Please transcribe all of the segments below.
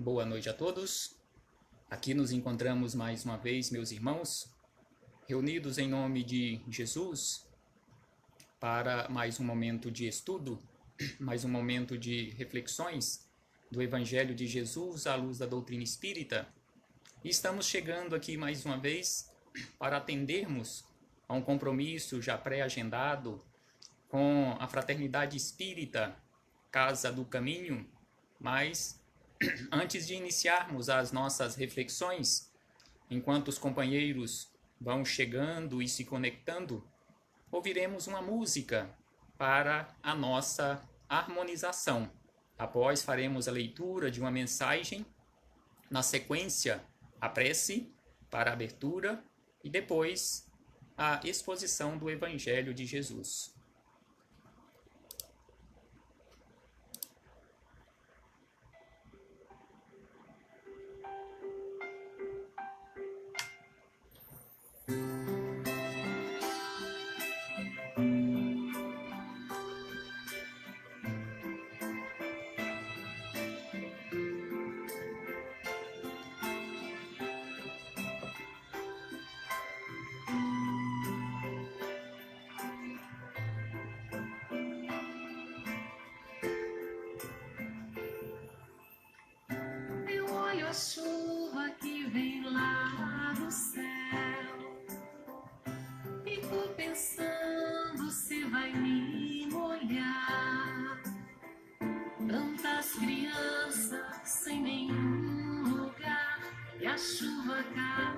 Boa noite a todos. Aqui nos encontramos mais uma vez, meus irmãos, reunidos em nome de Jesus para mais um momento de estudo, mais um momento de reflexões do Evangelho de Jesus à luz da doutrina espírita. E estamos chegando aqui mais uma vez para atendermos a um compromisso já pré-agendado com a Fraternidade Espírita Casa do Caminho, mas antes de iniciarmos as nossas reflexões, enquanto os companheiros vão chegando e se conectando, ouviremos uma música para a nossa harmonização. Após faremos a leitura de uma mensagem, na sequência a prece para a abertura e depois a exposição do Evangelho de Jesus. A chuva que vem lá do céu, fico pensando se vai me molhar. Tantas crianças sem nenhum lugar e a chuva cai.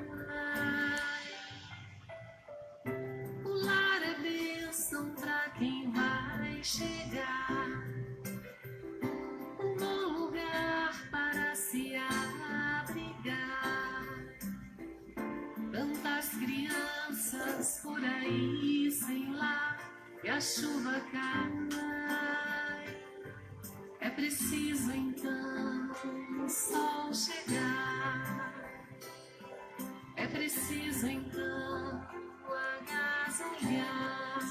O lar é bênção pra quem vai chegar, um bom lugar para se tantas crianças por aí sem lar e a chuva cai. É preciso então o sol chegar. É preciso então agasalhar.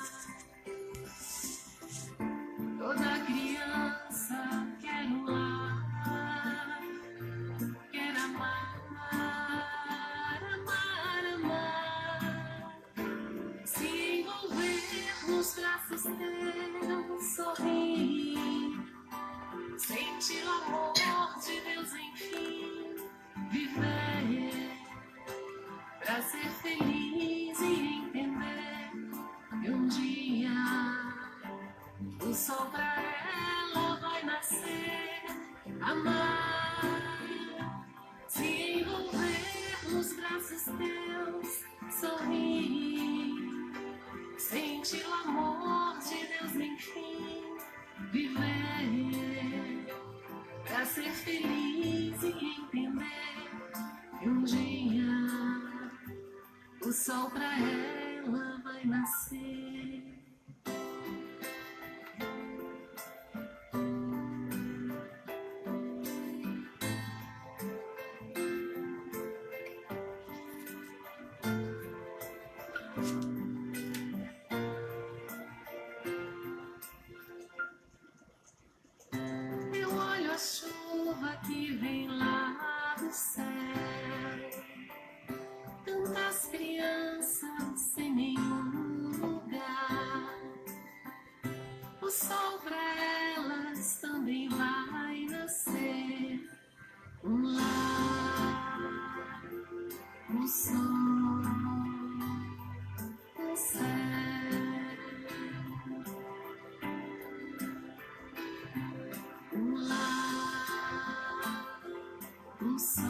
Toda criança quer um lar, quer amar. Nos braços teus sorrir, sentir o amor de Deus, enfim, viver pra ser feliz e entender que um dia o sol pra ela vai nascer, amar, se envolver nos braços teus, sorrir, sentir o amor de Deus, enfim, viver pra ser feliz e entender que um dia o sol pra ela vai nascer. Chuva que vem lá do céu, tantas crianças sem nenhum lugar, o sol pra elas também vai nascer, um lar, um sol, um céu. Um sol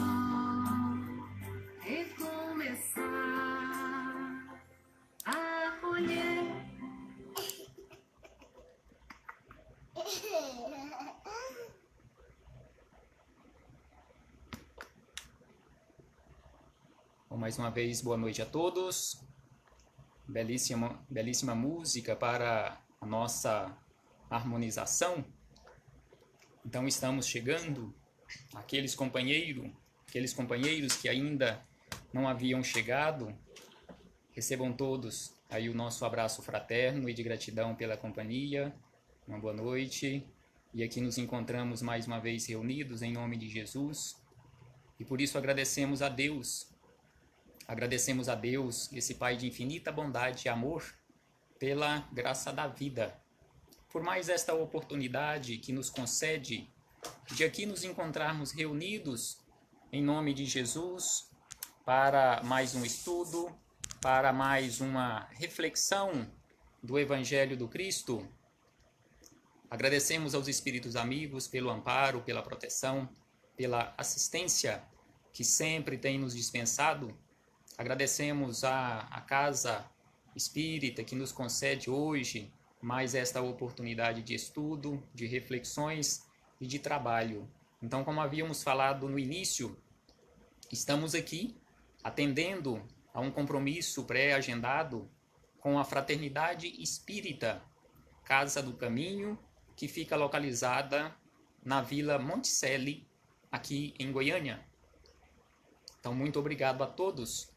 recomeçar a colher. Bom, mais uma vez, boa noite a todos. Belíssima música para a nossa harmonização. Então estamos chegando aqueles companheiros que ainda não haviam chegado, recebam todos aí o nosso abraço fraterno e de gratidão pela companhia. Uma boa noite. e aqui nos encontramos mais uma vez reunidos em nome de Jesus. E por isso agradecemos a Deus, esse Pai de infinita bondade e amor, pela graça da vida, por mais esta oportunidade que nos concede de aqui nos encontrarmos reunidos em nome de Jesus, para mais um estudo, para mais uma reflexão do Evangelho do Cristo. Agradecemos aos Espíritos amigos pelo amparo, pela proteção, pela assistência que sempre tem nos dispensado. Agradecemos à Casa Espírita que nos concede hoje mais esta oportunidade de estudo, de reflexões e de trabalho. Então, como havíamos falado no início, estamos aqui atendendo a um compromisso pré-agendado com a Fraternidade Espírita Casa do Caminho, que fica localizada na Vila Monticelli, aqui em Goiânia. Então, muito obrigado a todos.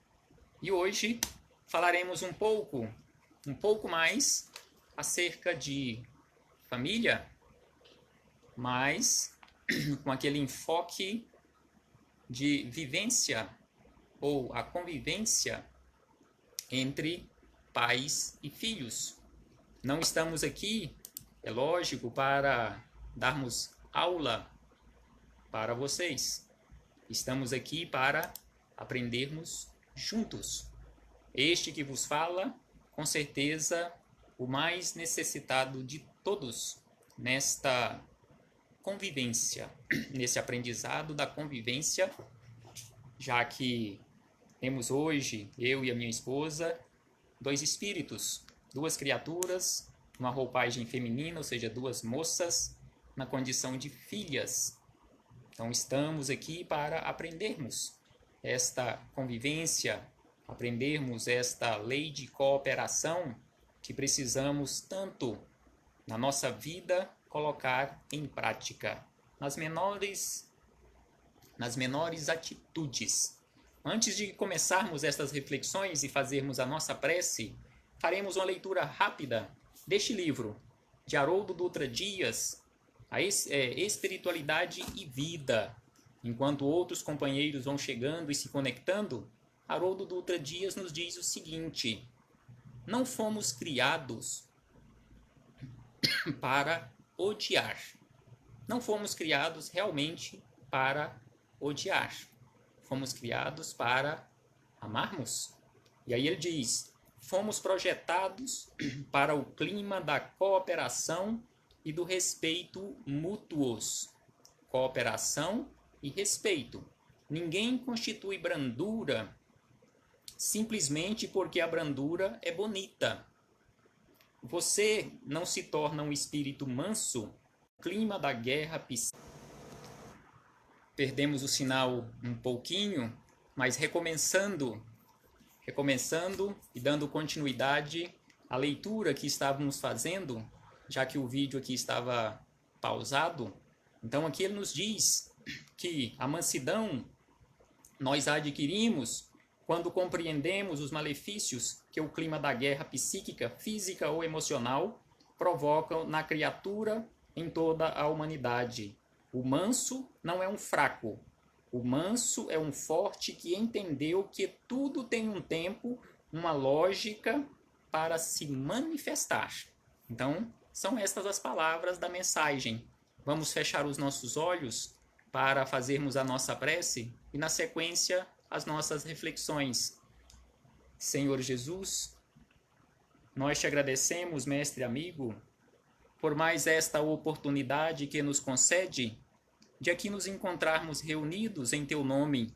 E hoje falaremos um pouco mais acerca de família, mas com aquele enfoque de vivência ou a convivência entre pais e filhos. Não estamos aqui, é lógico, para darmos aula para vocês. Estamos aqui para aprendermos juntos. Este que vos fala, com certeza, o mais necessitado de todos nesta convivência, nesse aprendizado da convivência, já que temos hoje, eu e a minha esposa, dois espíritos, duas criaturas, uma roupagem feminina, ou seja, duas moças, na condição de filhas. Então estamos aqui para aprendermos esta convivência, aprendermos esta lei de cooperação que precisamos tanto na nossa vida colocar em prática, nas menores atitudes. Antes de começarmos estas reflexões e fazermos a nossa prece, faremos uma leitura rápida deste livro, de Haroldo Dutra Dias, a Espiritualidade e Vida. Enquanto outros companheiros vão chegando e se conectando, Haroldo Dutra Dias nos diz o seguinte: não fomos criados para odiar. Não fomos criados realmente para odiar. Fomos criados para amarmos. E aí ele diz: fomos projetados para o clima da cooperação e do respeito mútuos. Cooperação e respeito. Ninguém constitui brandura simplesmente porque a brandura é bonita. Você não se torna um espírito manso no clima da guerra psíquica. Perdemos o sinal um pouquinho, mas recomeçando e dando continuidade à leitura que estávamos fazendo, já que o vídeo aqui estava pausado. Então aqui ele nos diz que a mansidão nós a adquirimos quando compreendemos os malefícios que o clima da guerra psíquica, física ou emocional provocam na criatura em toda a humanidade. O manso não é um fraco. O manso é um forte que entendeu que tudo tem um tempo, uma lógica para se manifestar. Então, são estas as palavras da mensagem. Vamos fechar os nossos olhos para fazermos a nossa prece e, na sequência, as nossas reflexões. Senhor Jesus, nós te agradecemos, mestre amigo, por mais esta oportunidade que nos concede de aqui nos encontrarmos reunidos em teu nome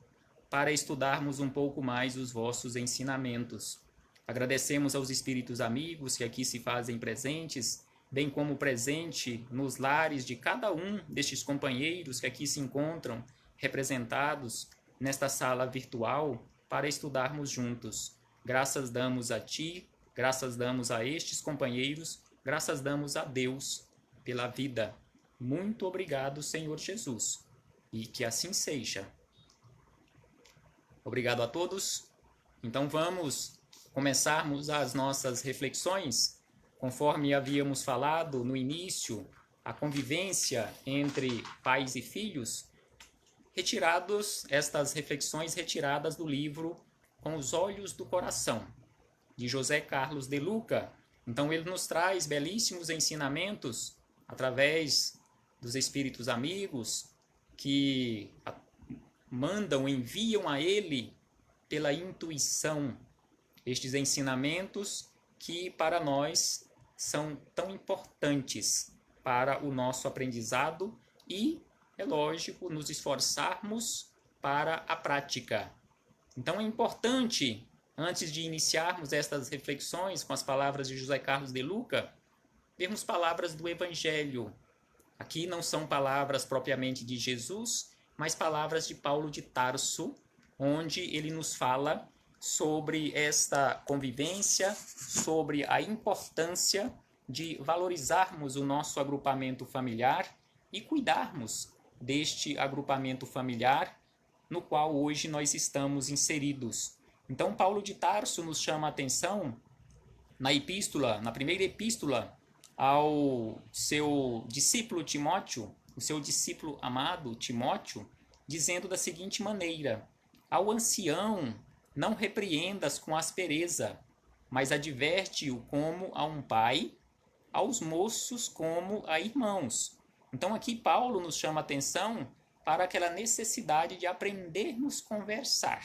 para estudarmos um pouco mais os vossos ensinamentos. Agradecemos aos espíritos amigos que aqui se fazem presentes, bem como presente nos lares de cada um destes companheiros que aqui se encontram representados nesta sala virtual para estudarmos juntos. Graças damos a ti, graças damos a estes companheiros, graças damos a Deus pela vida. Muito obrigado, Senhor Jesus, e que assim seja. Obrigado a todos. Então vamos começarmos as nossas reflexões. Conforme havíamos falado no início, a convivência entre pais e filhos, estas reflexões retiradas do livro Com os Olhos do Coração, de José Carlos de Luca. Então ele nos traz belíssimos ensinamentos através dos espíritos amigos que enviam a ele pela intuição estes ensinamentos que para nós são tão importantes para o nosso aprendizado e, é lógico, nos esforçarmos para a prática. Então é importante, antes de iniciarmos estas reflexões com as palavras de José Carlos de Luca, vermos palavras do Evangelho. Aqui não são palavras propriamente de Jesus, mas palavras de Paulo de Tarso, onde ele nos fala sobre esta convivência, sobre a importância de valorizarmos o nosso agrupamento familiar e cuidarmos deste agrupamento familiar no qual hoje nós estamos inseridos. Então, Paulo de Tarso nos chama a atenção na primeira epístola ao seu discípulo Timóteo, o seu discípulo amado Timóteo, dizendo da seguinte maneira: ao ancião não repreendas com aspereza, mas adverte-o como a um pai, aos moços como a irmãos. Então aqui Paulo nos chama a atenção para aquela necessidade de aprendermos a conversar,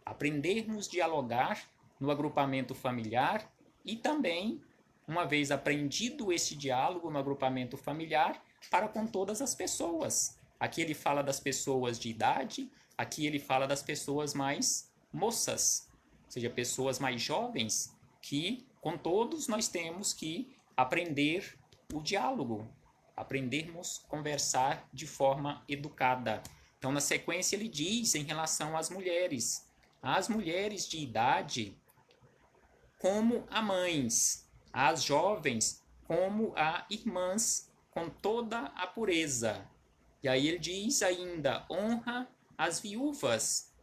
aprendermos a dialogar no agrupamento familiar e também, uma vez aprendido esse diálogo no agrupamento familiar, para com todas as pessoas. Aqui ele fala das pessoas de idade, aqui ele fala das pessoas mais moças, ou seja, pessoas mais jovens, que com todos nós temos que aprender o diálogo, aprendermos a conversar de forma educada. Então, na sequência, ele diz em relação às mulheres de idade como a mães, às jovens como a irmãs, com toda a pureza. E aí ele diz ainda: honra as viúvas.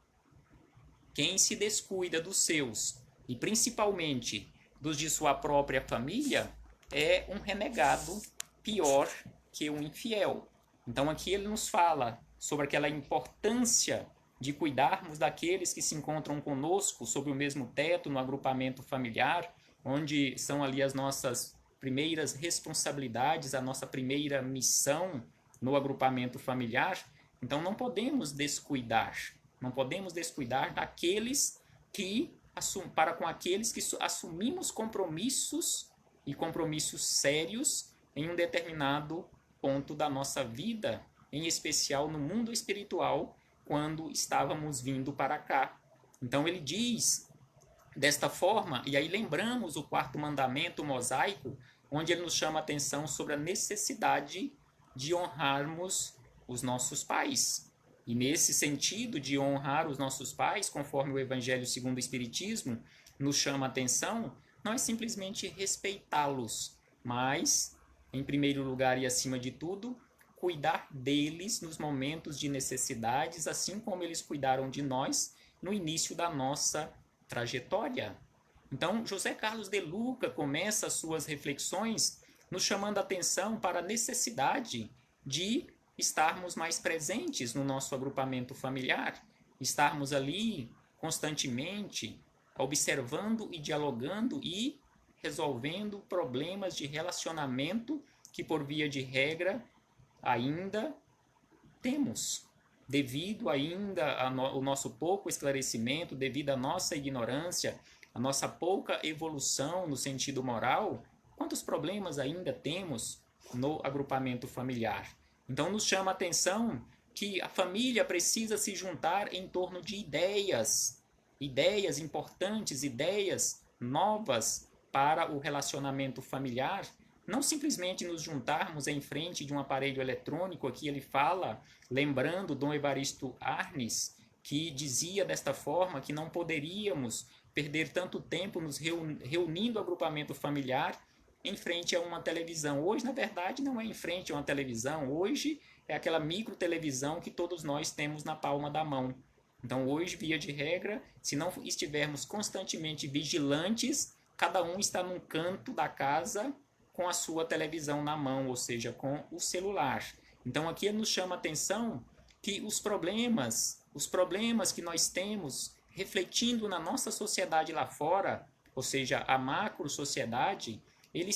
Quem se descuida dos seus, e principalmente dos de sua própria família, é um renegado pior que um infiel. Então aqui ele nos fala sobre aquela importância de cuidarmos daqueles que se encontram conosco sob o mesmo teto, no agrupamento familiar, onde são ali as nossas primeiras responsabilidades, a nossa primeira missão no agrupamento familiar. Então não podemos descuidar daqueles que, para com aqueles que assumimos compromissos e compromissos sérios em um determinado ponto da nossa vida, em especial no mundo espiritual, quando estávamos vindo para cá. Então ele diz desta forma, e aí lembramos o quarto mandamento mosaico, onde ele nos chama a atenção sobre a necessidade de honrarmos os nossos pais. E nesse sentido de honrar os nossos pais, conforme o Evangelho segundo o Espiritismo nos chama a atenção, não é simplesmente respeitá-los, mas, em primeiro lugar e acima de tudo, cuidar deles nos momentos de necessidades, assim como eles cuidaram de nós no início da nossa trajetória. Então, José Carlos de Luca começa as suas reflexões nos chamando a atenção para a necessidade de estarmos mais presentes no nosso agrupamento familiar, estarmos ali constantemente observando e dialogando e resolvendo problemas de relacionamento que, por via de regra, ainda temos, devido ainda ao nosso pouco esclarecimento, devido à nossa ignorância, à nossa pouca evolução no sentido moral. Quantos problemas ainda temos no agrupamento familiar? Então nos chama a atenção que a família precisa se juntar em torno de ideias importantes, ideias novas para o relacionamento familiar. Não simplesmente nos juntarmos em frente de um aparelho eletrônico. Aqui ele fala, lembrando Dom Evaristo Arnes, que dizia desta forma que não poderíamos perder tanto tempo nos reunindo o agrupamento familiar em frente a uma televisão. Hoje, na verdade, não é em frente a uma televisão. Hoje é aquela micro televisão que todos nós temos na palma da mão. Então, hoje, via de regra, se não estivermos constantemente vigilantes, cada um está num canto da casa, com a sua televisão na mão, ou seja, com o celular. Então aqui nos chama a atenção que os problemas que nós temos refletindo na nossa sociedade lá fora, ou seja, a macro sociedade, eles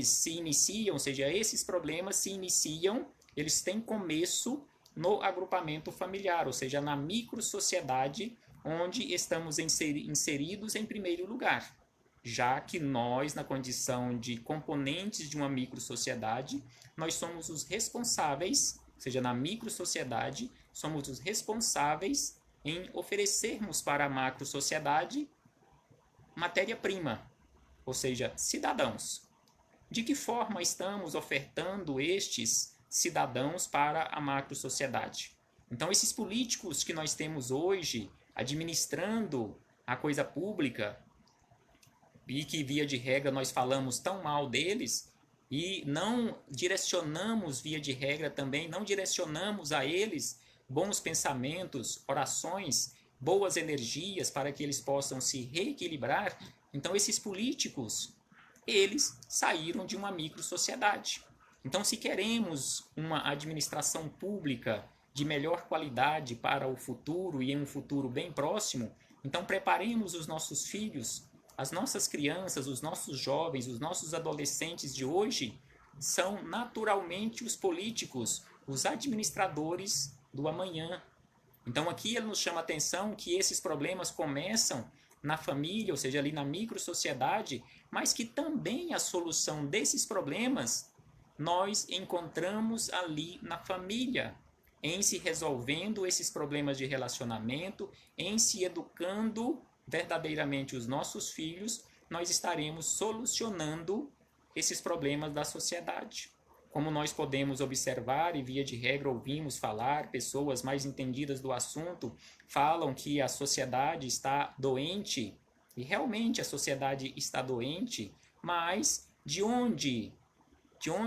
se iniciam, ou seja, esses problemas se iniciam, eles têm começo no agrupamento familiar, ou seja, na micro sociedade onde estamos inseridos em primeiro lugar, já que nós, na condição de componentes de uma micro sociedade, nós somos os responsáveis, ou seja, na micro sociedade, somos os responsáveis em oferecermos para a macro sociedade matéria-prima, ou seja, cidadãos. De que forma estamos ofertando estes cidadãos para a macro sociedade? Então, esses políticos que nós temos hoje administrando a coisa pública e que, via de regra, nós falamos tão mal deles e não direcionamos, via de regra também, não direcionamos a eles bons pensamentos, orações, boas energias para que eles possam se reequilibrar. Então, esses políticos, eles saíram de uma micro-sociedade. Então, se queremos uma administração pública de melhor qualidade para o futuro e em um futuro bem próximo, então preparemos os nossos filhos, as nossas crianças, os nossos jovens, os nossos adolescentes de hoje são naturalmente os políticos, os administradores do amanhã. Então aqui ele nos chama a atenção que esses problemas começam na família, ou seja, ali na micro-sociedade, mas que também a solução desses problemas nós encontramos ali na família, em se resolvendo esses problemas de relacionamento, em se educando verdadeiramente os nossos filhos, nós estaremos solucionando esses problemas da sociedade. Como nós podemos observar e, via de regra, ouvimos falar, pessoas mais entendidas do assunto falam que a sociedade está doente, e realmente a sociedade está mas de onde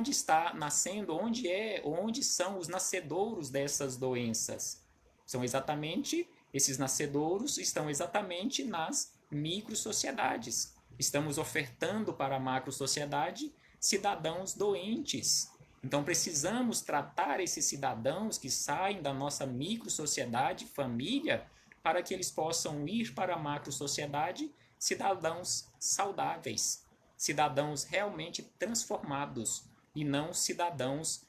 está nascendo, onde são os nascedouros dessas doenças? São exatamente, esses nascedouros estão exatamente nas micro-sociedades. Estamos ofertando para a macro-sociedade cidadãos doentes. Então precisamos tratar esses cidadãos que saem da nossa micro-sociedade, família, para que eles possam ir para a macro-sociedade cidadãos saudáveis, cidadãos realmente transformados e não cidadãos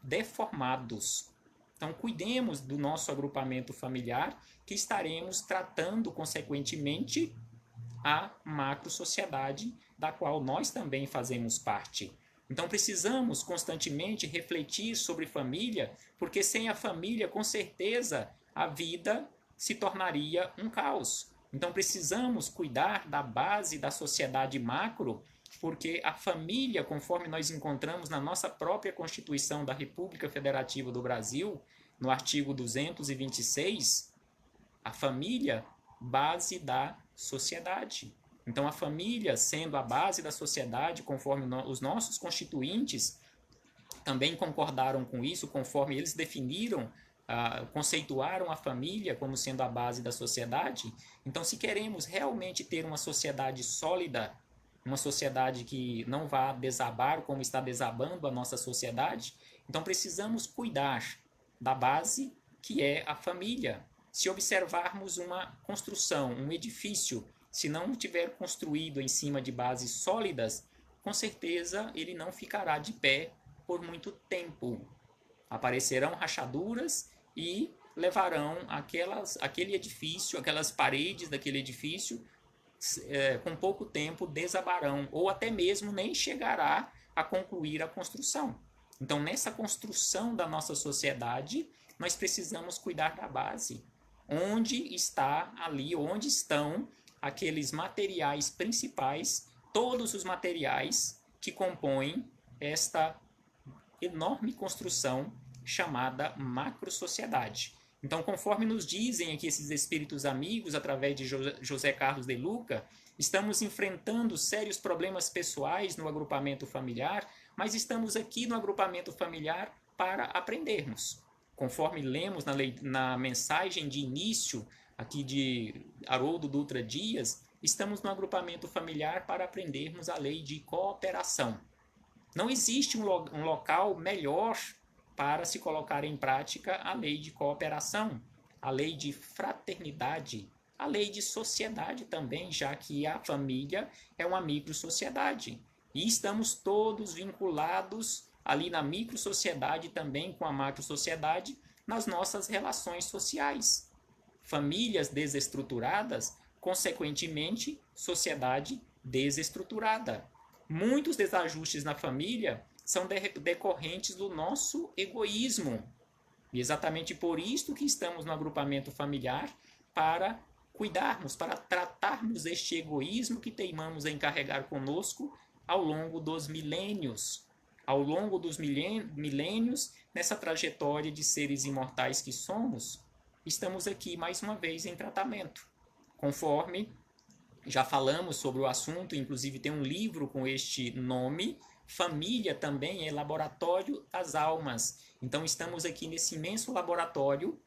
deformados. Então, cuidemos do nosso agrupamento familiar, que estaremos tratando, consequentemente, a macro-sociedade, da qual nós também fazemos parte. Então, precisamos constantemente refletir sobre família, porque sem a família, com certeza, a vida se tornaria um caos. Então, precisamos cuidar da base da sociedade macro, porque a família, conforme nós encontramos na nossa própria Constituição da República Federativa do Brasil, no artigo 226, a família, base da sociedade. Então, a família, sendo a base da sociedade, conforme os nossos constituintes também concordaram com isso, conforme eles definiram, conceituaram a família como sendo a base da sociedade. Então, se queremos realmente ter uma sociedade sólida, uma sociedade que não vá desabar como está desabando a nossa sociedade, então precisamos cuidar da base que é a família. Se observarmos uma construção, um edifício, se não tiver construído em cima de bases sólidas, com certeza ele não ficará de pé por muito tempo. Aparecerão rachaduras e levarão aquele edifício, aquelas paredes daquele edifício, com pouco tempo desabarão, ou até mesmo nem chegará a concluir a construção. Então, nessa construção da nossa sociedade, nós precisamos cuidar da base. Onde estão aqueles materiais principais, todos os materiais que compõem esta enorme construção chamada macro-sociedade. Então, conforme nos dizem aqui esses espíritos amigos, através de José Carlos de Luca, estamos enfrentando sérios problemas pessoais no agrupamento familiar, mas estamos aqui no agrupamento familiar para aprendermos. Conforme lemos na mensagem de início aqui de Haroldo Dutra Dias, estamos no agrupamento familiar para aprendermos a lei de cooperação. Não existe um local melhor para se colocar em prática a lei de cooperação, a lei de fraternidade, a lei de sociedade também, já que a família é uma microsociedade. E estamos todos vinculados ali na microsociedade também com a macrosociedade nas nossas relações sociais. Famílias desestruturadas, consequentemente, sociedade desestruturada. Muitos desajustes na família são decorrentes do nosso egoísmo. E exatamente por isso que estamos no agrupamento familiar, para cuidarmos, para tratarmos este egoísmo que teimamos em carregar conosco ao longo dos milênios. Ao longo dos milênios, nessa trajetória de seres imortais que somos, estamos aqui mais uma vez em tratamento. Conforme já falamos sobre o assunto, inclusive tem um livro com este nome, Família também é Laboratório das Almas. Então estamos aqui nesse imenso laboratório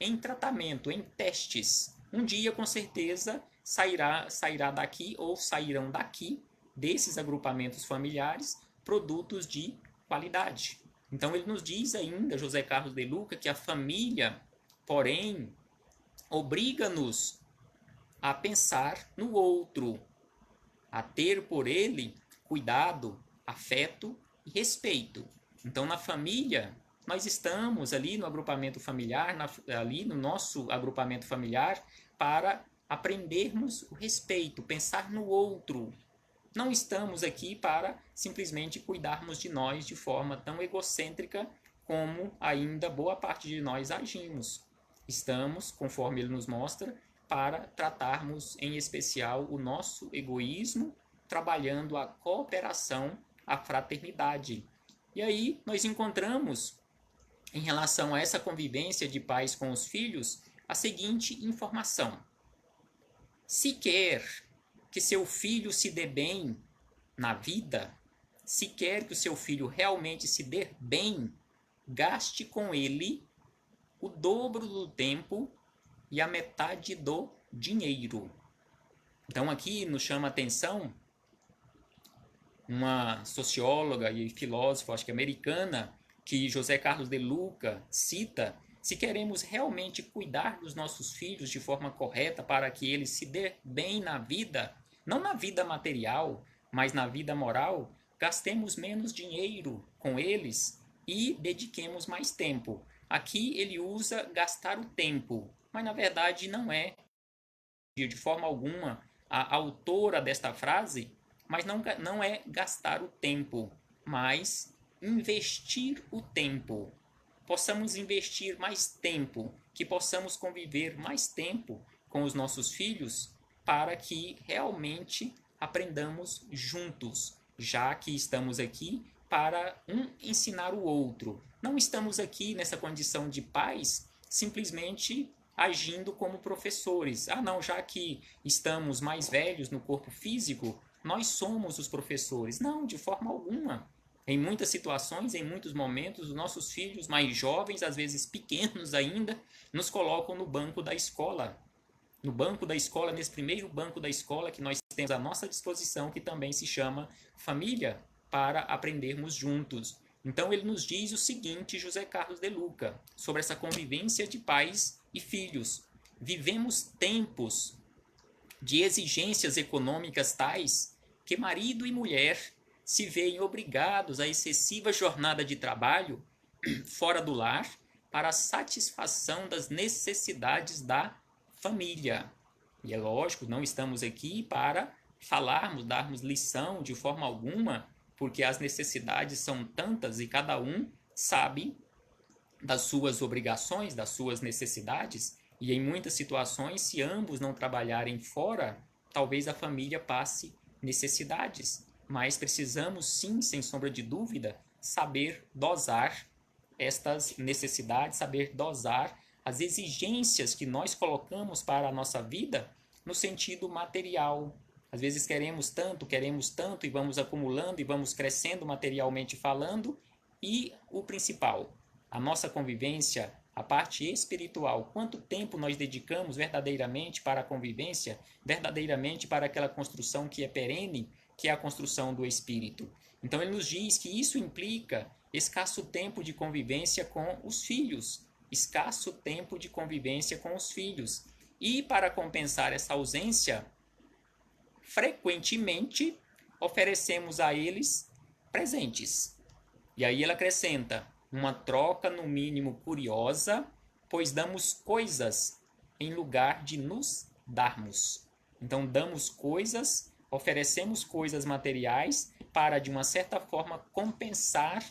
em tratamento, em testes. Um dia, com certeza, sairá daqui ou sairão daqui, desses agrupamentos familiares, produtos de qualidade. Então ele nos diz ainda, José Carlos de Luca, que a família, porém, obriga-nos a pensar no outro, a ter por ele cuidado, afeto e respeito. Então, na família, nós estamos ali no agrupamento familiar, ali no nosso agrupamento familiar, para aprendermos o respeito, pensar no outro. Não estamos aqui para simplesmente cuidarmos de nós de forma tão egocêntrica como ainda boa parte de nós agimos. Estamos, conforme ele nos mostra, para tratarmos em especial o nosso egoísmo, trabalhando a cooperação, a fraternidade. E aí nós encontramos, em relação a essa convivência de pais com os filhos, a seguinte informação: se quer que seu filho se dê bem na vida, se quer que o seu filho realmente se dê bem, gaste com ele o dobro do tempo e a metade do dinheiro. Então aqui nos chama a atenção uma socióloga e filósofa, acho que americana, que José Carlos de Luca cita: se queremos realmente cuidar dos nossos filhos de forma correta para que eles se dê bem na vida, não na vida material, mas na vida moral, gastemos menos dinheiro com eles e dediquemos mais tempo. Aqui ele usa gastar o tempo, mas na verdade não é de forma alguma a autora desta frase, mas não é gastar o tempo, mas investir o tempo. Possamos investir mais tempo, que possamos conviver mais tempo com os nossos filhos, para que realmente aprendamos juntos, já que estamos aqui para um ensinar o outro. Não estamos aqui nessa condição de pais simplesmente agindo como professores. Ah, não, já que estamos mais velhos no corpo físico, nós somos os professores. Não, de forma alguma. Em muitas situações, em muitos momentos, os nossos filhos mais jovens, às vezes pequenos ainda, nos colocam no banco da escola. No banco da escola, nesse primeiro banco da escola que nós temos à nossa disposição, que também se chama família, para aprendermos juntos. Então ele nos diz o seguinte, José Carlos de Luca, sobre essa convivência de pais e filhos: vivemos tempos de exigências econômicas tais que marido e mulher se veem obrigados à excessiva jornada de trabalho fora do lar para a satisfação das necessidades da família. E é lógico, não estamos aqui para falarmos, darmos lição de forma alguma, porque as necessidades são tantas e cada um sabe das suas obrigações, das suas necessidades, e em muitas situações, se ambos não trabalharem fora, talvez a família passe necessidades. Mas precisamos sim, sem sombra de dúvida, saber dosar estas necessidades, saber dosar as exigências que nós colocamos para a nossa vida no sentido material. Às vezes queremos tanto e vamos acumulando e vamos crescendo materialmente falando, e o principal, a nossa convivência, a parte espiritual. Quanto tempo nós dedicamos verdadeiramente para a convivência, verdadeiramente para aquela construção que é perene, que é a construção do espírito. Então ele nos diz que isso implica escasso tempo de convivência com os filhos, escasso tempo de convivência com os filhos. E para compensar essa ausência, frequentemente oferecemos a eles presentes. E aí ele acrescenta, uma troca no mínimo curiosa, pois damos coisas em lugar de nos darmos. Então damos coisas, oferecemos coisas materiais para, de uma certa forma, compensar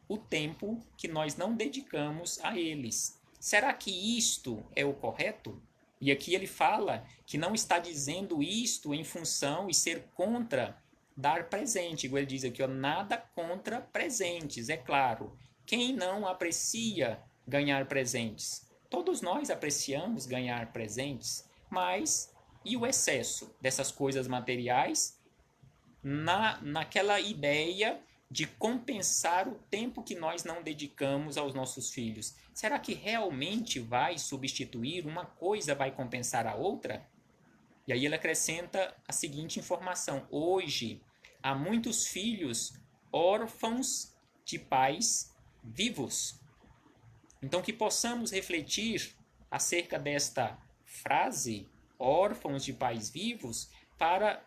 o tempo que nós não dedicamos a eles. Será que isto é o correto? E aqui ele fala que não está dizendo isto em função e ser contra dar presente. Igual ele diz aqui, ó, nada contra presentes, é claro. Quem não aprecia ganhar presentes? Todos nós apreciamos ganhar presentes, mas e o excesso dessas coisas materiais naquela ideia de compensar o tempo que nós não dedicamos aos nossos filhos? Será que realmente vai substituir? Uma coisa vai compensar a outra? E aí ele acrescenta a seguinte informação. Hoje, há muitos filhos órfãos de pais vivos. Então, que possamos refletir acerca desta frase, órfãos de pais vivos, para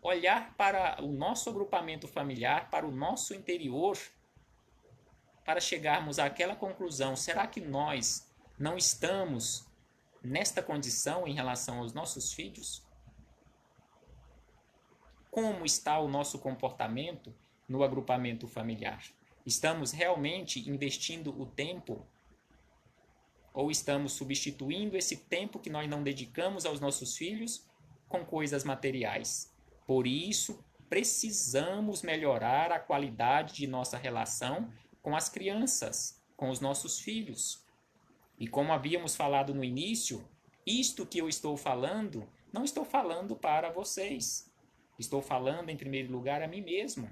olhar para o nosso agrupamento familiar, para o nosso interior, para chegarmos àquela conclusão. Será que nós não estamos nesta condição em relação aos nossos filhos? Como está o nosso comportamento no agrupamento familiar? Estamos realmente investindo o tempo? Ou estamos substituindo esse tempo que nós não dedicamos aos nossos filhos com coisas materiais? Por isso, precisamos melhorar a qualidade de nossa relação com as crianças, com os nossos filhos. E como havíamos falado no início, isto que eu estou falando, não estou falando para vocês. Estou falando, em primeiro lugar, a mim mesmo.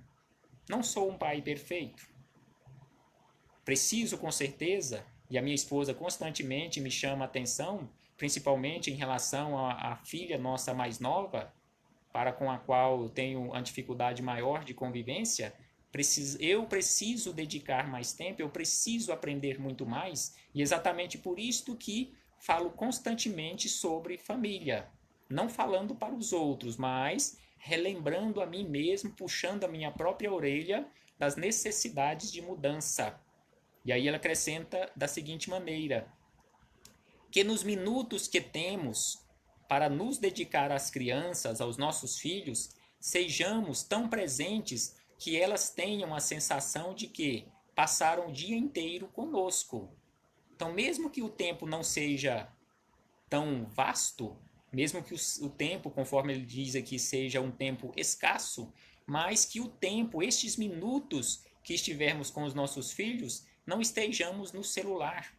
Não sou um pai perfeito. Preciso, com certeza, e a minha esposa constantemente me chama a atenção, principalmente em relação à filha nossa mais nova, para com a qual eu tenho uma dificuldade maior de convivência. Eu preciso dedicar mais tempo, eu preciso aprender muito mais, e exatamente por isto que falo constantemente sobre família. Não falando para os outros, mas relembrando a mim mesmo, puxando a minha própria orelha das necessidades de mudança. E aí ela acrescenta da seguinte maneira, que nos minutos que temos para nos dedicar às crianças, aos nossos filhos, sejamos tão presentes que elas tenham a sensação de que passaram o dia inteiro conosco. Então, mesmo que o tempo não seja tão vasto, mesmo que o tempo, conforme ele diz aqui, seja um tempo escasso, mas que o tempo, estes minutos que estivermos com os nossos filhos, não estejamos no celular,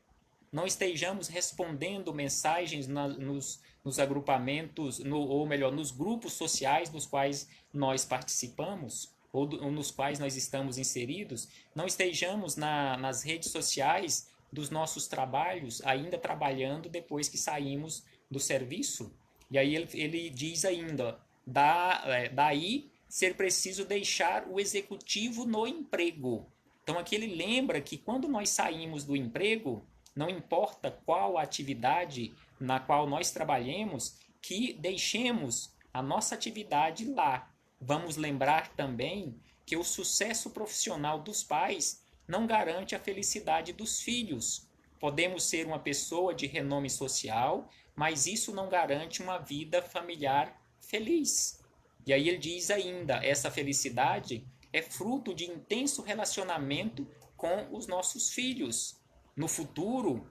não estejamos respondendo mensagens nos agrupamentos, ou melhor, nos grupos sociais dos quais nós participamos, ou nos quais nós estamos inseridos, não estejamos nas redes sociais dos nossos trabalhos, ainda trabalhando depois que saímos do serviço. E aí ele diz ainda, daí ser preciso deixar o executivo no emprego. Então aqui ele lembra que quando nós saímos do emprego, não importa qual a atividade na qual nós trabalhemos, que deixemos a nossa atividade lá. Vamos lembrar também que o sucesso profissional dos pais não garante a felicidade dos filhos. Podemos ser uma pessoa de renome social, mas isso não garante uma vida familiar feliz. E aí ele diz ainda, essa felicidade é fruto de intenso relacionamento com os nossos filhos. No futuro,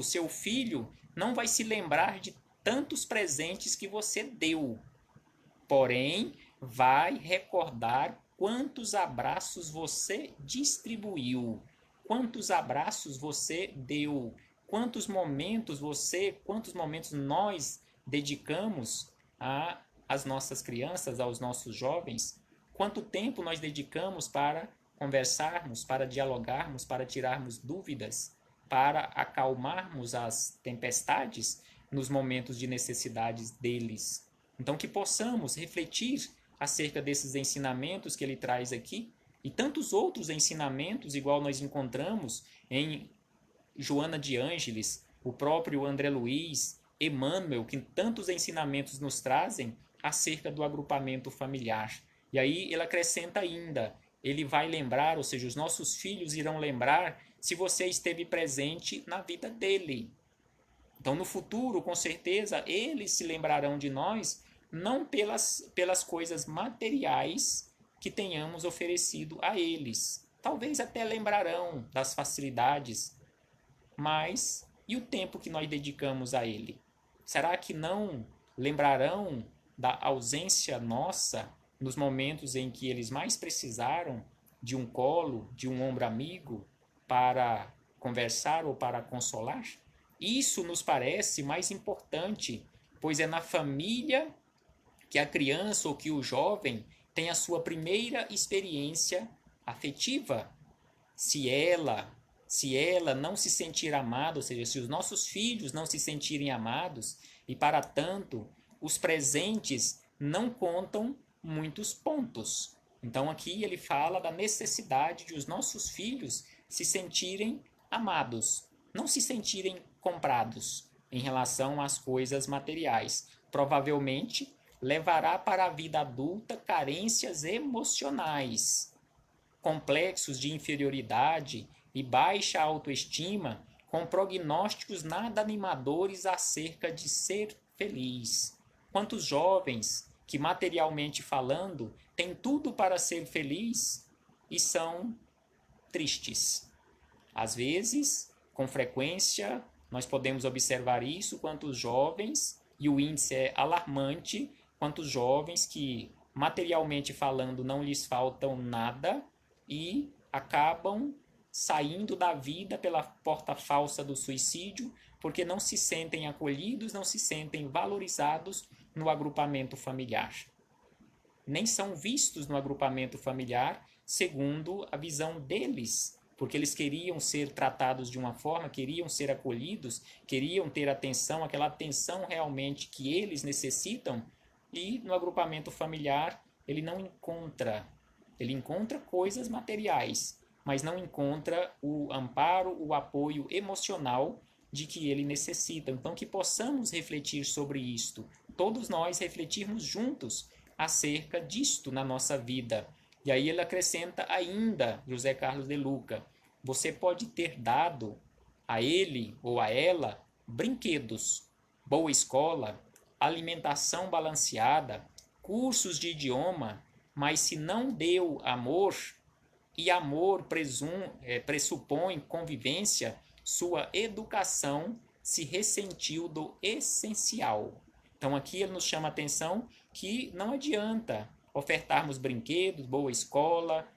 seu filho não vai se lembrar de tantos presentes que você deu, porém vai recordar quantos abraços você distribuiu, quantos abraços você deu, quantos momentos nós dedicamos às nossas crianças, aos nossos jovens, quanto tempo nós dedicamos para conversarmos, para dialogarmos, para tirarmos dúvidas, para acalmarmos as tempestades nos momentos de necessidades deles. Então que possamos refletir acerca desses ensinamentos que ele traz aqui, e tantos outros ensinamentos, igual nós encontramos em Joana de Ângeles, o próprio André Luiz, Emmanuel, que tantos ensinamentos nos trazem acerca do agrupamento familiar. E aí ele acrescenta ainda, ele vai lembrar, ou seja, os nossos filhos irão lembrar se você esteve presente na vida dele. Então, no futuro, com certeza, eles se lembrarão de nós, não pelas coisas materiais que tenhamos oferecido a eles. Talvez até lembrarão das facilidades, mas e o tempo que nós dedicamos a ele? Será que não lembrarão da ausência nossa nos momentos em que eles mais precisaram de um colo, de um ombro amigo para conversar ou para consolar? Isso nos parece mais importante, pois é na família que a criança ou que o jovem tem a sua primeira experiência afetiva. Se ela não se sentir amada, ou seja, se os nossos filhos não se sentirem amados, e para tanto, os presentes não contam muitos pontos. Então aqui ele fala da necessidade de os nossos filhos se sentirem amados, não se sentirem comprados em relação às coisas materiais. Provavelmente levará para a vida adulta carências emocionais, complexos de inferioridade e baixa autoestima, com prognósticos nada animadores acerca de ser feliz. Quantos jovens que, materialmente falando, têm tudo para ser feliz e são tristes. Às vezes, com frequência, nós podemos observar isso, quantos jovens, e o índice é alarmante, quantos jovens que, materialmente falando, não lhes faltam nada e acabam saindo da vida pela porta falsa do suicídio, porque não se sentem acolhidos, não se sentem valorizados no agrupamento familiar. Nem são vistos no agrupamento familiar segundo a visão deles, porque eles queriam ser tratados de uma forma, queriam ser acolhidos, queriam ter atenção, aquela atenção realmente que eles necessitam, e no agrupamento familiar ele não encontra. Ele encontra coisas materiais, mas não encontra o amparo, o apoio emocional de que ele necessita. Então, que possamos refletir sobre isto, todos nós refletirmos juntos acerca disto na nossa vida. E aí ele acrescenta ainda, José Carlos de Luca, você pode ter dado a ele ou a ela brinquedos, boa escola, alimentação balanceada, cursos de idioma, mas se não deu amor, e amor pressupõe convivência, sua educação se ressentiu do essencial. Então aqui ele nos chama a atenção que não adianta ofertarmos brinquedos, boa escola,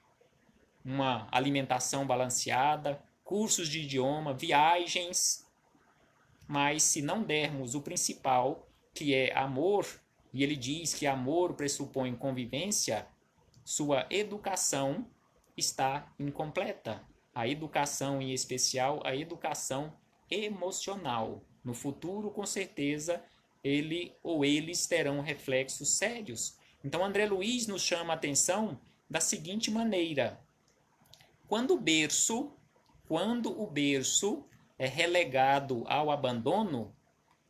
uma alimentação balanceada, cursos de idioma, viagens, mas se não dermos o principal, que é amor, e ele diz que amor pressupõe convivência, sua educação está incompleta. A educação, em especial, a educação emocional. No futuro, com certeza, ele ou eles terão reflexos sérios. Então, André Luiz nos chama a atenção da seguinte maneira: quando o berço é relegado ao abandono,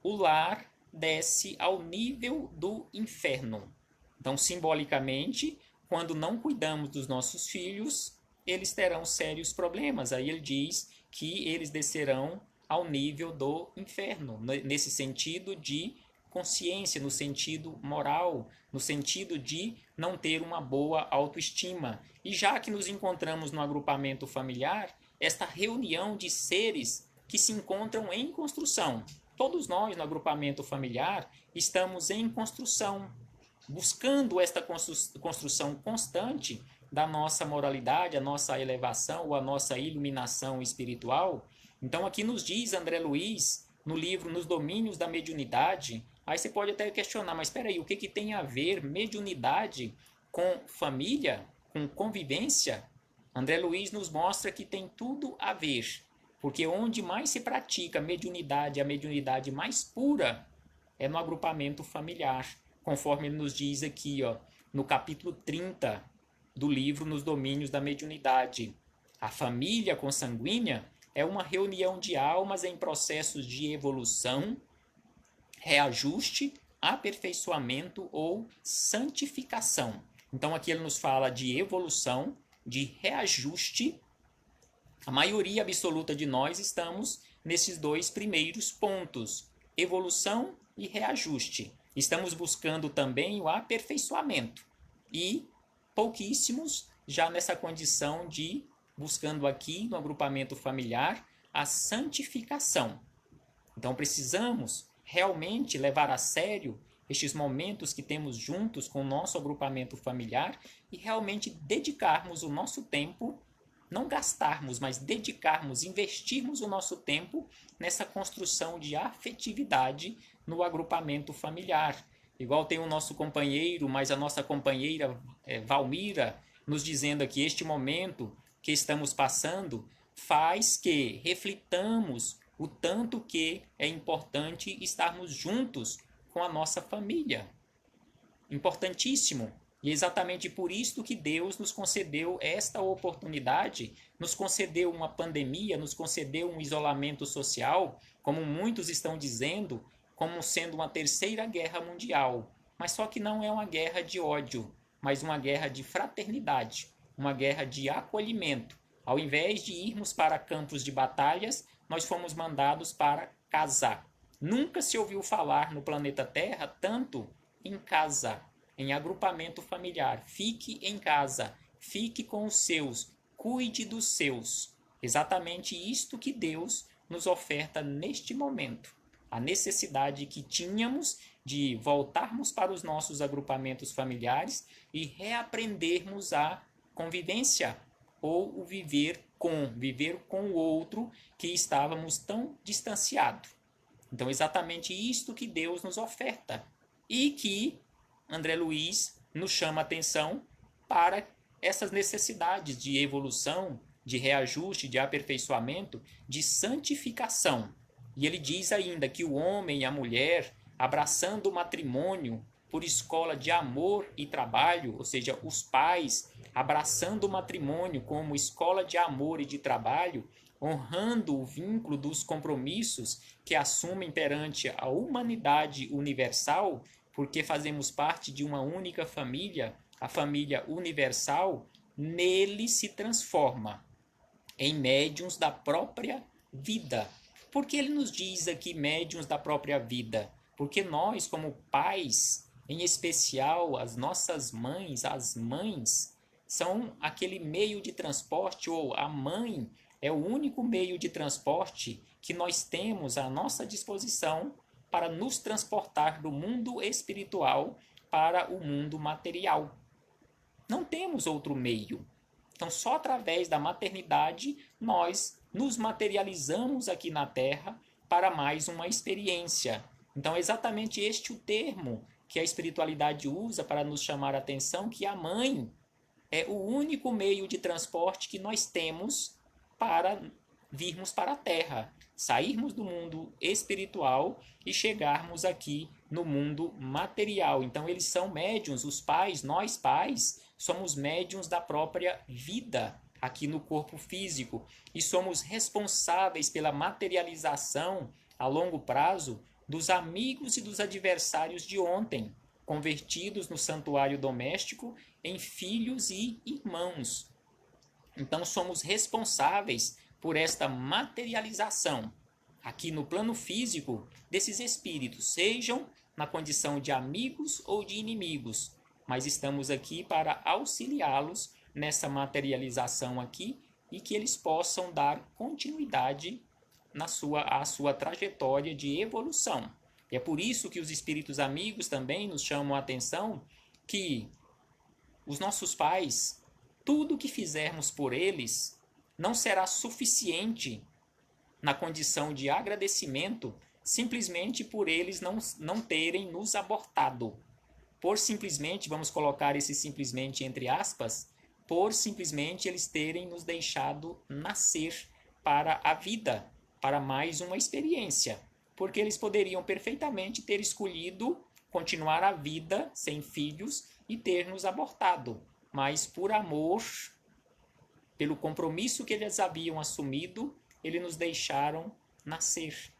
o lar desce ao nível do inferno. Então, simbolicamente, quando não cuidamos dos nossos filhos, eles terão sérios problemas. Aí ele diz que eles descerão ao nível do inferno, nesse sentido de consciência, no sentido moral, no sentido de não ter uma boa autoestima. E já que nos encontramos no agrupamento familiar, esta reunião de seres que se encontram em construção. Todos nós no agrupamento familiar estamos em construção, buscando esta construção constante da nossa moralidade, a nossa elevação ou a nossa iluminação espiritual. Então aqui nos diz André Luiz, no livro Nos Domínios da Mediunidade, aí você pode até questionar, mas espera aí, o que tem a ver mediunidade com família, com convivência? André Luiz nos mostra que tem tudo a ver, porque onde mais se pratica mediunidade, a mediunidade mais pura, é no agrupamento familiar, conforme ele nos diz aqui, ó, no capítulo 30 do livro Nos Domínios da Mediunidade. A família consanguínea é uma reunião de almas em processos de evolução, reajuste, aperfeiçoamento ou santificação. Então aqui ele nos fala de evolução, de reajuste. A maioria absoluta de nós estamos nesses dois primeiros pontos, evolução e reajuste. Estamos buscando também o aperfeiçoamento e pouquíssimos já nessa condição de buscando aqui no agrupamento familiar a santificação. Então precisamos realmente levar a sério estes momentos que temos juntos com o nosso agrupamento familiar e realmente dedicarmos o nosso tempo, não gastarmos, mas dedicarmos, investirmos o nosso tempo nessa construção de afetividade no agrupamento familiar. Igual tem o nosso companheiro, mas a nossa companheira Valmira nos dizendo aqui, este momento que estamos passando faz que reflitamos o tanto que é importante estarmos juntos com a nossa família. Importantíssimo. E é exatamente por isso que Deus nos concedeu esta oportunidade, nos concedeu uma pandemia, nos concedeu um isolamento social, como muitos estão dizendo, como sendo uma terceira guerra mundial. Mas só que não é uma guerra de ódio, mas uma guerra de fraternidade, uma guerra de acolhimento. Ao invés de irmos para campos de batalhas, nós fomos mandados para casar. Nunca se ouviu falar no planeta Terra tanto em casa, em agrupamento familiar. Fique em casa, fique com os seus, cuide dos seus. Exatamente isto que Deus nos oferta neste momento. A necessidade que tínhamos de voltarmos para os nossos agrupamentos familiares e reaprendermos a convivência ou o viver com o outro que estávamos tão distanciados. Então, exatamente isto que Deus nos oferta e que André Luiz nos chama a atenção para essas necessidades de evolução, de reajuste, de aperfeiçoamento, de santificação. E ele diz ainda que o homem e a mulher, abraçando o matrimônio por escola de amor e trabalho, ou seja, os pais abraçando o matrimônio como escola de amor e de trabalho, honrando o vínculo dos compromissos que assumem perante a humanidade universal, porque fazemos parte de uma única família, a família universal, nele se transforma em médiuns da própria vida. Por que ele nos diz aqui médiuns da própria vida? Porque nós, como pais, em especial as nossas mães, as mães, são aquele meio de transporte, ou a mãe é o único meio de transporte que nós temos à nossa disposição para nos transportar do mundo espiritual para o mundo material. Não temos outro meio. Então, só através da maternidade nós nos materializamos aqui na Terra para mais uma experiência. Então, é exatamente este o termo que a espiritualidade usa para nos chamar a atenção, que a mãe é o único meio de transporte que nós temos para virmos para a Terra, sairmos do mundo espiritual e chegarmos aqui no mundo material. Então, eles são médiuns, os pais, nós pais, somos médiuns da própria vida aqui no corpo físico e somos responsáveis pela materialização a longo prazo dos amigos e dos adversários de ontem, convertidos no santuário doméstico em filhos e irmãos. Então, somos responsáveis por esta materialização aqui no plano físico desses espíritos, sejam na condição de amigos ou de inimigos, mas estamos aqui para auxiliá-los nessa materialização aqui e que eles possam dar continuidade à sua trajetória de evolução. E é por isso que os espíritos amigos também nos chamam a atenção que os nossos pais, tudo que fizermos por eles, não será suficiente na condição de agradecimento simplesmente por eles não terem nos abortado. Por simplesmente, vamos colocar esse simplesmente entre aspas, por simplesmente eles terem nos deixado nascer para a vida, para mais uma experiência. Porque eles poderiam perfeitamente ter escolhido continuar a vida sem filhos e ter nos abortado, mas por amor, pelo compromisso que eles haviam assumido, eles nos deixaram nascer.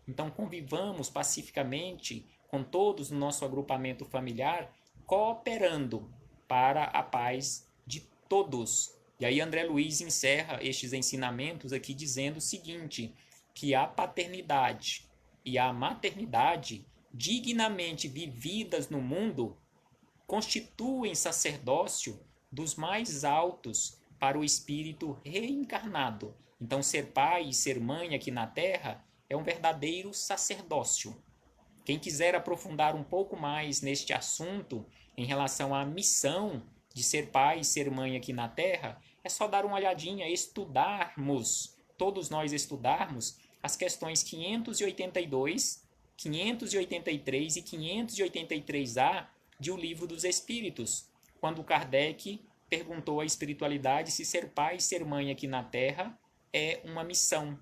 Então convivamos pacificamente com todos no nosso agrupamento familiar, cooperando para a paz de todos. E aí André Luiz encerra estes ensinamentos aqui dizendo o seguinte, que a paternidade e a maternidade, dignamente vividas no mundo, constituem sacerdócio dos mais altos para o espírito reencarnado. Então, ser pai e ser mãe aqui na Terra é um verdadeiro sacerdócio. Quem quiser aprofundar um pouco mais neste assunto, em relação à missão de ser pai e ser mãe aqui na Terra, é só dar uma olhadinha, estudarmos, todos nós estudarmos, as questões 582, 583 e 583A de O Livro dos Espíritos, quando Kardec perguntou à espiritualidade se ser pai e ser mãe aqui na Terra é uma missão.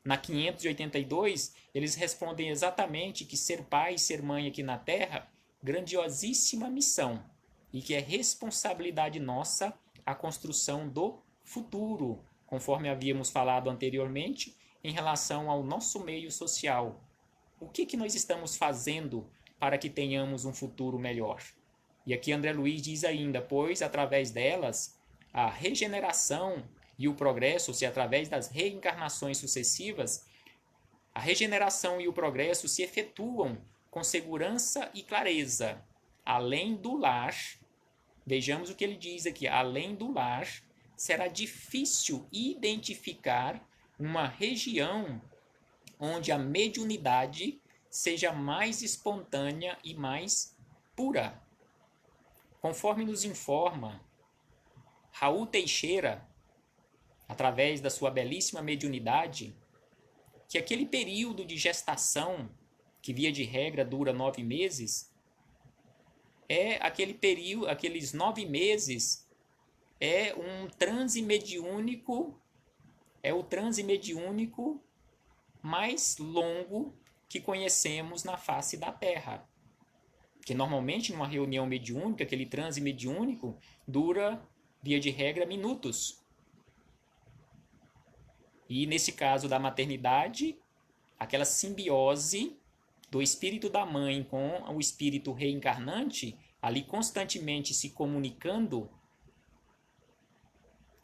Na 582, eles respondem exatamente que ser pai e ser mãe aqui na Terra, grandiosíssima missão, e que é responsabilidade nossa a construção do futuro, conforme havíamos falado anteriormente, em relação ao nosso meio social. O que nós estamos fazendo para que tenhamos um futuro melhor? E aqui André Luiz diz ainda, pois através delas, a regeneração e o progresso, se através das reencarnações sucessivas, a regeneração e o progresso se efetuam com segurança e clareza. Além do lar, vejamos o que ele diz aqui, além do lar, será difícil identificar uma região onde a mediunidade seja mais espontânea e mais pura. Conforme nos informa Raul Teixeira, através da sua belíssima mediunidade, que aquele período de gestação, que via de regra dura 9 meses, é aquele período, aqueles 9 meses, é um transe mediúnico, é o transe mediúnico mais longo que conhecemos na face da Terra. Que normalmente numa reunião mediúnica, aquele transe mediúnico dura, via de regra, minutos. E nesse caso da maternidade, aquela simbiose do espírito da mãe com o espírito reencarnante, ali constantemente se comunicando,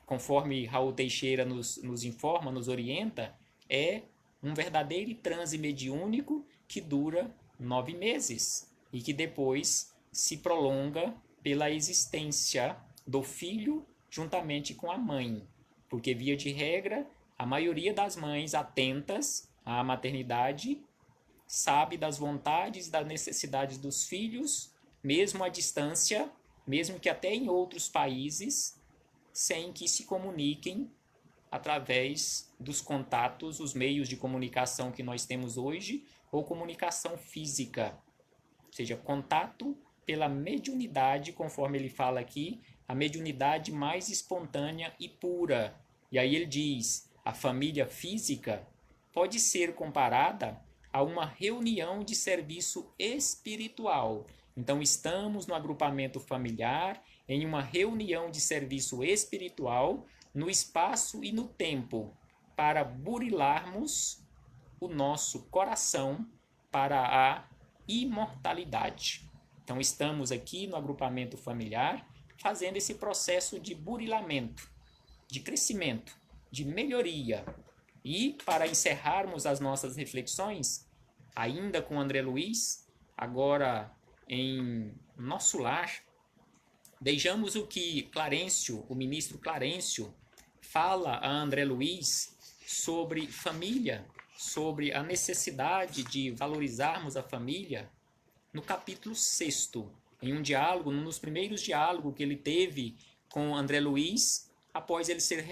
conforme Raul Teixeira nos informa, nos orienta, é um verdadeiro transe mediúnico que dura 9 meses e que depois se prolonga pela existência do filho juntamente com a mãe. Porque, via de regra, a maioria das mães atentas à maternidade sabe das vontades e das necessidades dos filhos, mesmo à distância, mesmo que até em outros países, sem que se comuniquem através dos contatos, os meios de comunicação que nós temos hoje, ou comunicação física. Ou seja, contato pela mediunidade, conforme ele fala aqui, a mediunidade mais espontânea e pura. E aí ele diz, a família física pode ser comparada a uma reunião de serviço espiritual. Então, estamos no agrupamento familiar, em uma reunião de serviço espiritual, no espaço e no tempo, para burilarmos o nosso coração para a imortalidade. Então, estamos aqui no agrupamento familiar, fazendo esse processo de burilamento, de crescimento, de melhoria. E, para encerrarmos as nossas reflexões, ainda com André Luiz, agora em Nosso Lar, vejamos o que Clarencio, o ministro Clarencio, fala a André Luiz sobre família, sobre a necessidade de valorizarmos a família, no capítulo 6º, em um diálogo, num dos primeiros diálogos que ele teve com André Luiz, após ele ser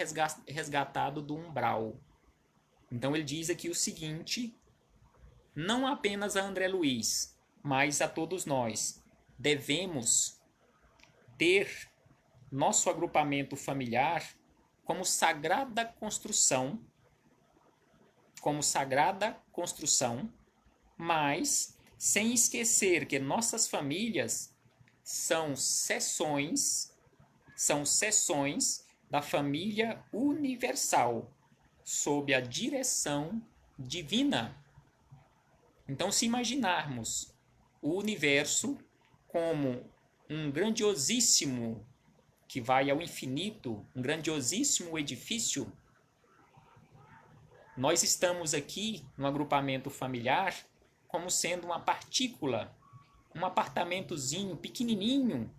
resgatado do umbral. Então ele diz aqui o seguinte, não apenas a André Luiz, mas a todos nós, devemos ter nosso agrupamento familiar como sagrada construção, mas sem esquecer que nossas famílias são seções da família universal, sob a direção divina. Então, se imaginarmos o universo como um grandiosíssimo, que vai ao infinito, um grandiosíssimo edifício, nós estamos aqui no agrupamento familiar como sendo uma partícula, um apartamentozinho pequenininho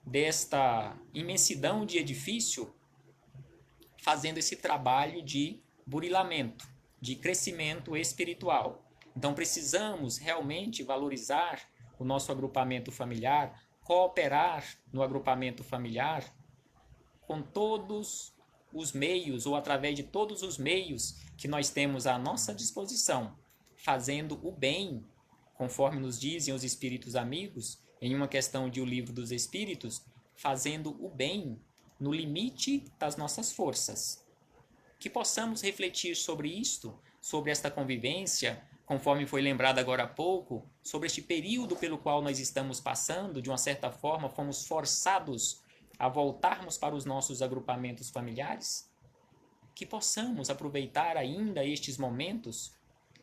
desta imensidão de edifício, fazendo esse trabalho de burilamento, de crescimento espiritual. Então precisamos realmente valorizar o nosso agrupamento familiar, cooperar no agrupamento familiar com todos os meios, ou através de todos os meios que nós temos à nossa disposição, fazendo o bem, conforme nos dizem os espíritos amigos, em uma questão de O Livro dos Espíritos, fazendo o bem no limite das nossas forças. Que possamos refletir sobre isto, sobre esta convivência, conforme foi lembrado agora há pouco, sobre este período pelo qual nós estamos passando, de uma certa forma, fomos forçados a voltarmos para os nossos agrupamentos familiares, que possamos aproveitar ainda estes momentos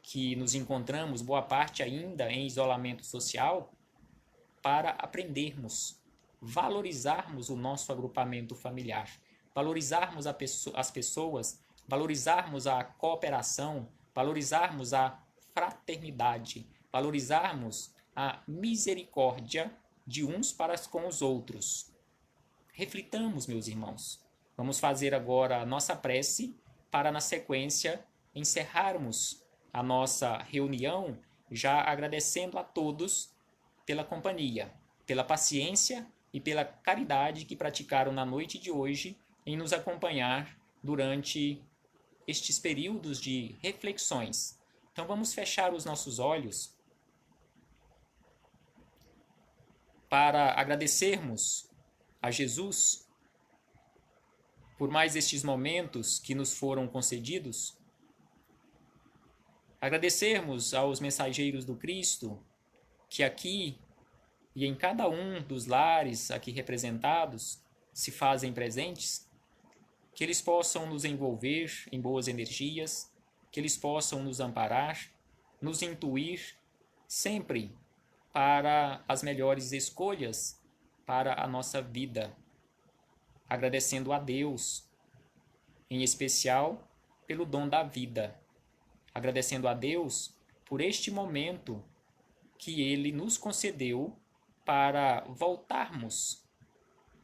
que nos encontramos, boa parte ainda em isolamento social, para aprendermos, valorizarmos o nosso agrupamento familiar, valorizarmos as pessoas, valorizarmos a cooperação, valorizarmos a fraternidade, valorizarmos a misericórdia de uns para com os outros. Reflitamos, meus irmãos. Vamos fazer agora a nossa prece para, na sequência, encerrarmos a nossa reunião, já agradecendo a todos pela companhia, pela paciência e pela caridade que praticaram na noite de hoje em nos acompanhar durante estes períodos de reflexões. Então vamos fechar os nossos olhos para agradecermos a Jesus por mais estes momentos que nos foram concedidos, agradecermos aos mensageiros do Cristo que aqui e em cada um dos lares aqui representados se fazem presentes, que eles possam nos envolver em boas energias, que eles possam nos amparar, nos intuir sempre para as melhores escolhas para a nossa vida. Agradecendo a Deus, em especial pelo dom da vida. Agradecendo a Deus por este momento que Ele nos concedeu para voltarmos,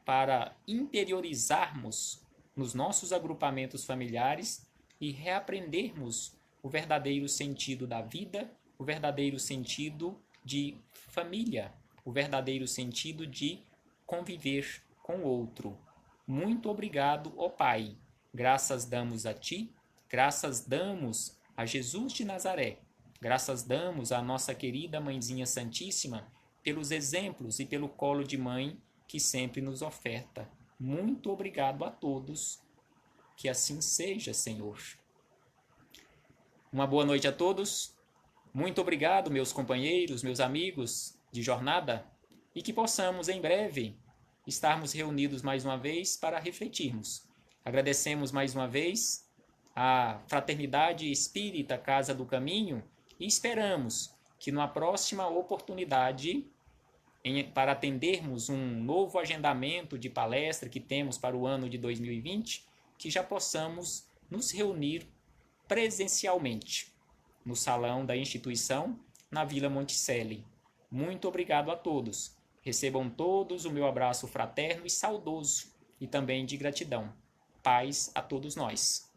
para interiorizarmos nos nossos agrupamentos familiares e reaprendermos o verdadeiro sentido da vida, o verdadeiro sentido de família, o verdadeiro sentido de conviver com o outro. Muito obrigado, ó Pai. Graças damos a Ti, graças damos a Jesus de Nazaré, graças damos à nossa querida Mãezinha Santíssima pelos exemplos e pelo colo de mãe que sempre nos oferta. Muito obrigado a todos. Que assim seja, Senhor. Uma boa noite a todos. Muito obrigado, meus companheiros, meus amigos de jornada, e que possamos em breve estarmos reunidos mais uma vez para refletirmos. Agradecemos mais uma vez a Fraternidade Espírita Casa do Caminho e esperamos que numa próxima oportunidade, para atendermos um novo agendamento de palestra que temos para o ano de 2020, que já possamos nos reunir presencialmente no salão da instituição, na Vila Monticelli. Muito obrigado a todos. Recebam todos o meu abraço fraterno e saudoso, e também de gratidão. Paz a todos nós.